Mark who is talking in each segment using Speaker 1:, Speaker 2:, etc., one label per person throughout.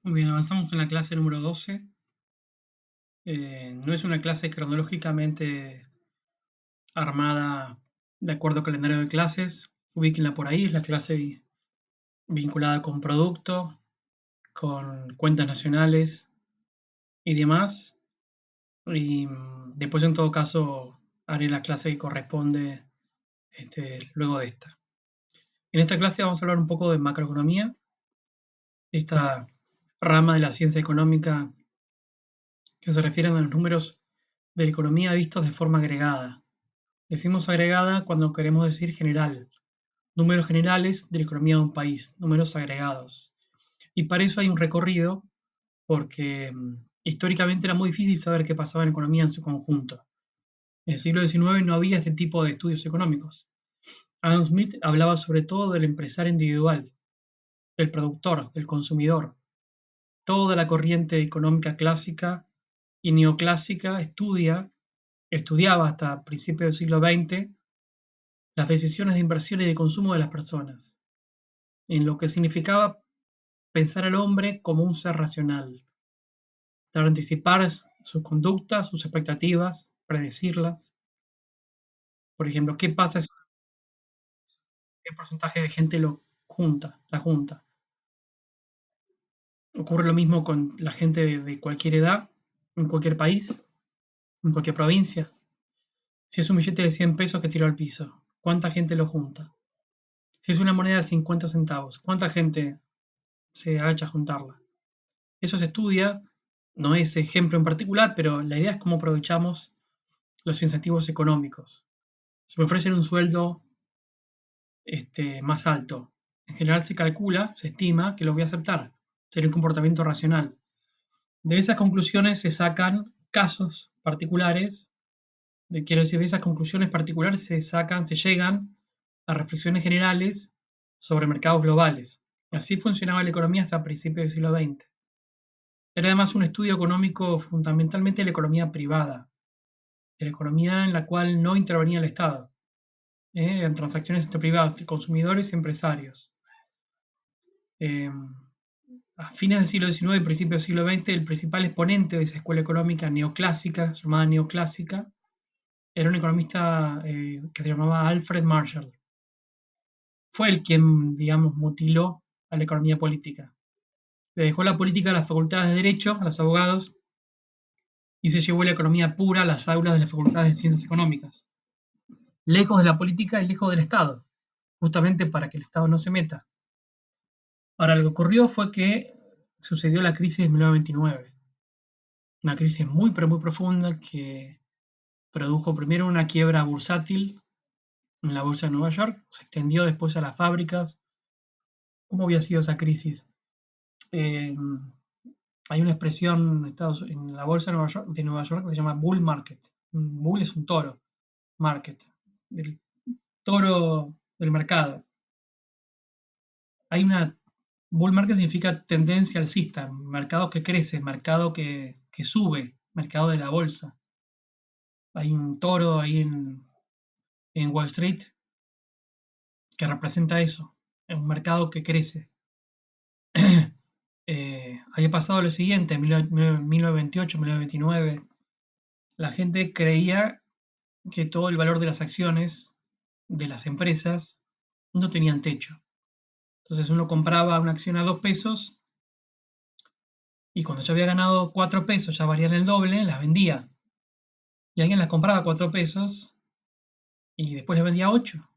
Speaker 1: Muy bien, avanzamos en la clase número 12. No es una clase cronológicamente armada de acuerdo al calendario de clases. Ubíquenla por ahí, es la clase vinculada con producto, con cuentas nacionales y demás. Y después, en todo caso, haré la clase que corresponde luego de esta. En esta clase vamos a hablar un poco de macroeconomía, esta rama de la ciencia económica que se refiere a los números de la economía vistos de forma agregada. Decimos agregada cuando queremos decir general, números generales de la economía de un país, números agregados. Y para eso hay un recorrido, porque históricamente era muy difícil saber qué pasaba en la economía en su conjunto. En el siglo XIX no había este tipo de estudios económicos. Adam Smith hablaba sobre todo del empresario individual, del productor, del consumidor. Toda la corriente económica clásica y neoclásica estudiaba hasta principios del siglo XX las decisiones de inversión y de consumo de las personas, en lo que significaba pensar al hombre como un ser racional, para anticipar sus conductas, sus expectativas, predecirlas. Por ejemplo, ¿qué pasa si qué porcentaje de gente la junta? Ocurre lo mismo con la gente de cualquier edad, en cualquier país, en cualquier provincia. Si es un billete de 100 pesos que tiró al piso, ¿cuánta gente lo junta? Si es una moneda de 50 centavos, ¿cuánta gente se agacha a juntarla? Eso se estudia, no es ejemplo en particular, pero la idea es cómo aprovechamos los incentivos económicos. Si me ofrecen un sueldo más alto, en general se calcula, se estima que lo voy a aceptar. Sería un comportamiento racional. De esas conclusiones se sacan casos particulares, quiero decir, de esas conclusiones particulares se llegan a reflexiones generales sobre mercados globales. Así funcionaba la economía hasta principios del siglo XX. Era además un estudio económico fundamentalmente de la economía privada, de la economía en la cual no intervenía el Estado, en transacciones entre privados, entre consumidores y empresarios. Eh, a fines del siglo XIX y principios del siglo XX, el principal exponente de esa escuela económica neoclásica, llamada neoclásica, era un economista que se llamaba Alfred Marshall. Fue el quien, digamos, mutiló a la economía política. Le dejó la política a las facultades de Derecho, a los abogados, y se llevó la economía pura a las aulas de las facultades de Ciencias Económicas, lejos de la política y lejos del Estado, justamente para que el Estado no se meta. Ahora, lo que ocurrió fue que sucedió la crisis de 1929, una crisis muy, pero muy profunda que produjo primero una quiebra bursátil en la bolsa de Nueva York, se extendió después a las fábricas. ¿Cómo había sido esa crisis? Eh, Hay una expresión en la bolsa de Nueva York que se llama bull market. Un bull es un toro, market, el toro del mercado. Hay una bull market significa tendencia alcista, mercado que crece, mercado que sube, mercado de la bolsa. Hay un toro ahí en Wall Street que representa eso, un mercado que crece. Había pasado lo siguiente, en 1928, 1929, la gente creía que todo el valor de las acciones de las empresas no tenían techo. Entonces uno compraba una acción a 2 pesos y cuando ya había ganado 4 pesos, ya valían el doble, las vendía. Y alguien las compraba a 4 pesos y después las vendía a 8.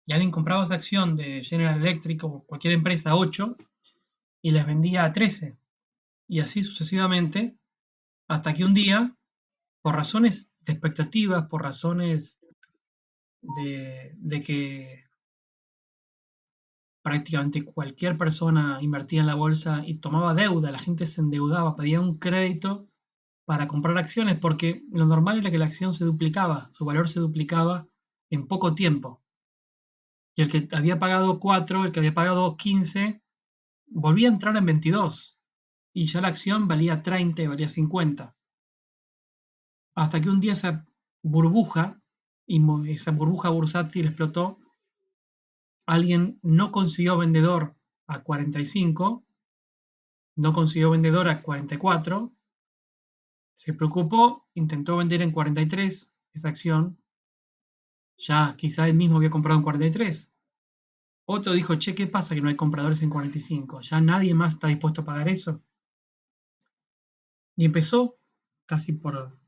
Speaker 1: Y alguien compraba esa acción de General Electric o cualquier empresa a 8 y las vendía a 13. Y así sucesivamente, hasta que un día, por razones de expectativas, por razones de que prácticamente cualquier persona invertía en la bolsa y tomaba deuda, la gente se endeudaba, pedía un crédito para comprar acciones, porque lo normal era que la acción se duplicaba, su valor se duplicaba en poco tiempo. Y el que había pagado 4, el que había pagado 15, volvía a entrar en 22 y ya la acción valía 30 y valía 50. Hasta que un día esa burbuja, esa burbuja bursátil explotó, alguien no consiguió vendedor a 45 no consiguió vendedor a 44, se preocupó, intentó vender en 43 esa acción, ya quizá él mismo había comprado en 43. Otro dijo, che, ¿qué pasa que no hay compradores en 45? Ya nadie más está dispuesto a pagar eso. Y empezó, casi por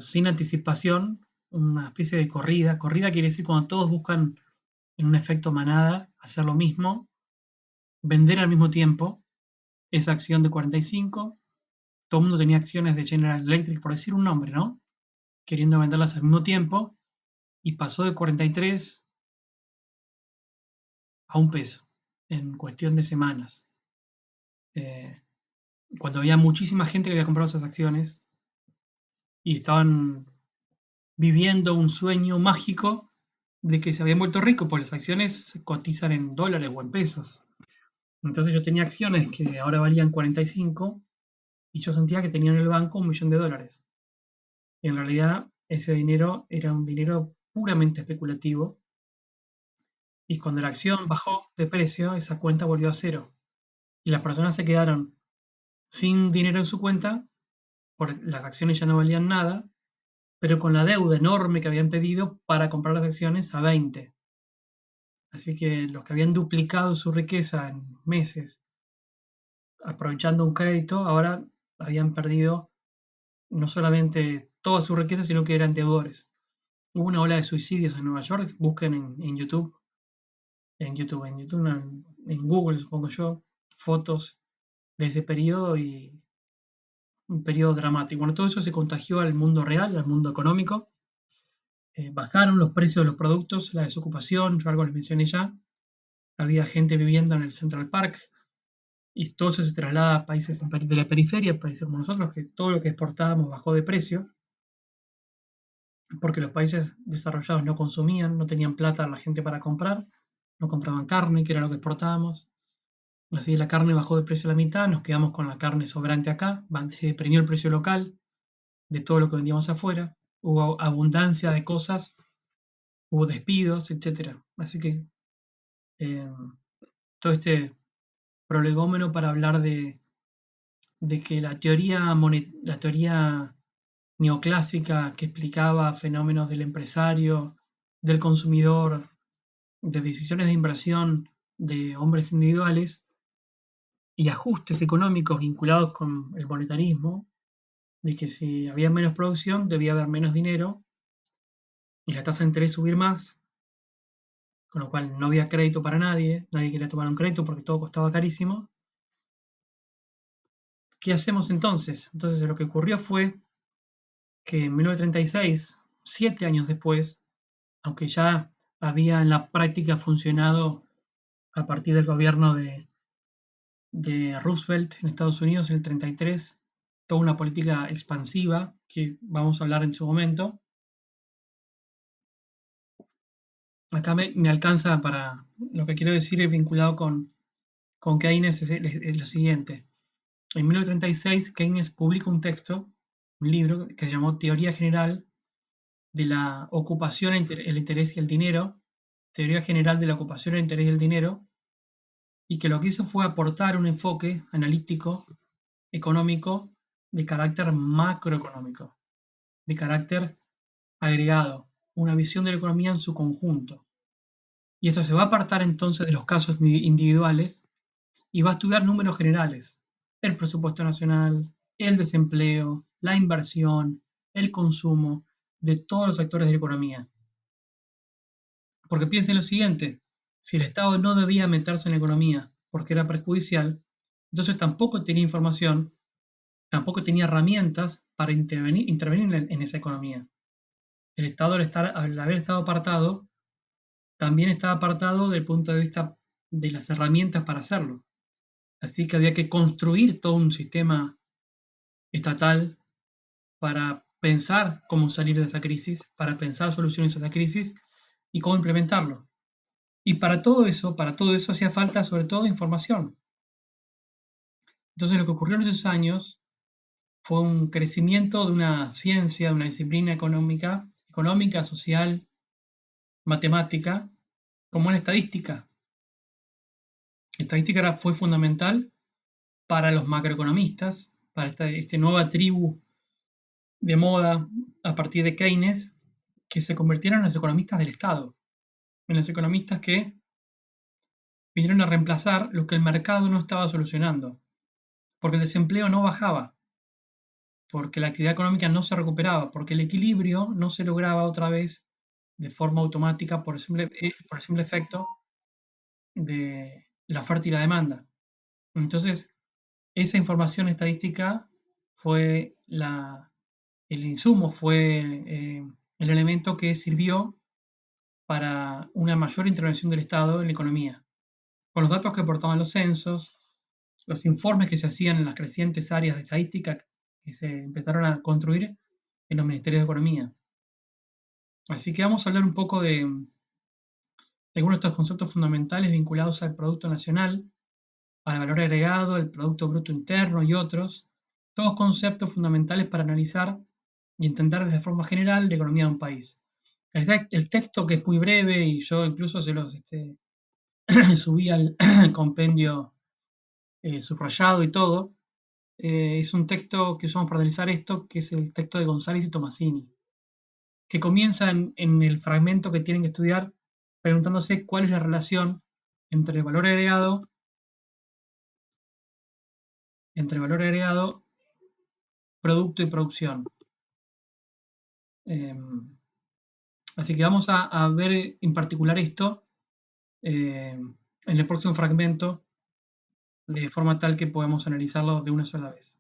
Speaker 1: sin anticipación, una especie de corrida. Corrida quiere decir cuando todos buscan en un efecto manada hacer lo mismo, vender al mismo tiempo esa acción de 45. Todo el mundo tenía acciones de General Electric, por decir un nombre, ¿no? Queriendo venderlas al mismo tiempo, y pasó de 43 a $1 en cuestión de semanas. Eh, Cuando había muchísima gente que había comprado esas acciones y estaban viviendo un sueño mágico de que se habían vuelto ricos, porque las acciones se cotizan en dólares o en pesos. Entonces yo tenía acciones que ahora valían 45 y yo sentía que tenía en el banco $1.000.000. Y en realidad ese dinero era un dinero puramente especulativo, y cuando la acción bajó de precio, esa cuenta volvió a cero. Y las personas se quedaron sin dinero en su cuenta, porque las acciones ya no valían nada, pero con la deuda enorme que habían pedido para comprar las acciones a 20. Así que los que habían duplicado su riqueza en meses, aprovechando un crédito, ahora habían perdido no solamente toda su riqueza, sino que eran deudores. Hubo una ola de suicidios en Nueva York. Busquen en Google, supongo yo, fotos de ese periodo, y un periodo dramático. Bueno, todo eso se contagió al mundo real, al mundo económico. Bajaron los precios de los productos, la desocupación, yo algo les mencioné ya. Había gente viviendo en el Central Park, y todo eso se traslada a países de la periferia, países como nosotros, que todo lo que exportábamos bajó de precio, porque los países desarrollados no consumían, no tenían plata la gente para comprar, no compraban carne, que era lo que exportábamos. Así la carne bajó de precio a la mitad, nos quedamos con la carne sobrante acá, se deprimió el precio local de todo lo que vendíamos afuera, hubo abundancia de cosas, hubo despidos, etcétera. Así que eh, todo este prolegómeno para hablar de que la teoría neoclásica que explicaba fenómenos del empresario, del consumidor, de decisiones de inversión de hombres individuales y ajustes económicos vinculados con el monetarismo, de que si había menos producción debía haber menos dinero y la tasa de interés subir más, con lo cual no había crédito para nadie, nadie quería tomar un crédito porque todo costaba carísimo. ¿Qué hacemos entonces? Entonces lo que ocurrió fue que en 1936, 7 años después, aunque ya había en la práctica funcionado a partir del gobierno de Roosevelt en Estados Unidos en el 33, toda una política expansiva que vamos a hablar en su momento. Acá me alcanza para lo que quiero decir, es vinculado con Keynes, es lo siguiente. En 1936 Keynes publica un texto, un libro que se llamó Teoría General de la Ocupación, el Interés y el Dinero, Teoría General de la Ocupación, el Interés y el Dinero, y que lo que hizo fue aportar un enfoque analítico, económico, de carácter macroeconómico, de carácter agregado, una visión de la economía en su conjunto. Y esto se va a apartar entonces de los casos individuales y va a estudiar números generales: el presupuesto nacional, el desempleo, la inversión, el consumo de todos los sectores de la economía. Porque piensen lo siguiente: si el Estado no debía meterse en la economía porque era perjudicial, entonces tampoco tenía información, tampoco tenía herramientas para intervenir en esa economía. El Estado, al haber estado apartado, también estaba apartado del punto de vista de las herramientas para hacerlo. Así que había que construir todo un sistema estatal para pensar cómo salir de esa crisis, para pensar soluciones a esa crisis y cómo implementarlo. Y para todo eso hacía falta sobre todo información. Entonces lo que ocurrió en esos años fue un crecimiento de una ciencia, de una disciplina económica, social, matemática, como la estadística. Estadística fue fundamental para los macroeconomistas, para esta nueva tribu de moda a partir de Keynes, que se convirtieron en los economistas del Estado, en los economistas que vinieron a reemplazar lo que el mercado no estaba solucionando, porque el desempleo no bajaba, porque la actividad económica no se recuperaba, porque el equilibrio no se lograba otra vez de forma automática por el simple efecto de la oferta y la demanda. Entonces, esa información estadística fue el insumo, fue el elemento que sirvió para una mayor intervención del Estado en la economía. Con los datos que aportaban los censos, los informes que se hacían en las crecientes áreas de estadística que se empezaron a construir en los ministerios de Economía. Así que vamos a hablar un poco de algunos de estos conceptos fundamentales vinculados al Producto Nacional, al valor agregado, al Producto Bruto Interno y otros, todos conceptos fundamentales para analizar y entender de forma general la economía de un país. El texto, que es muy breve y yo incluso se los subí al compendio subrayado y todo, es un texto que usamos para analizar esto, que es el texto de González y Tomasini, que comienza en el fragmento que tienen que estudiar preguntándose cuál es la relación entre el valor agregado, producto y producción. Así que vamos a ver en particular esto en el próximo fragmento, de forma tal que podamos analizarlo de una sola vez.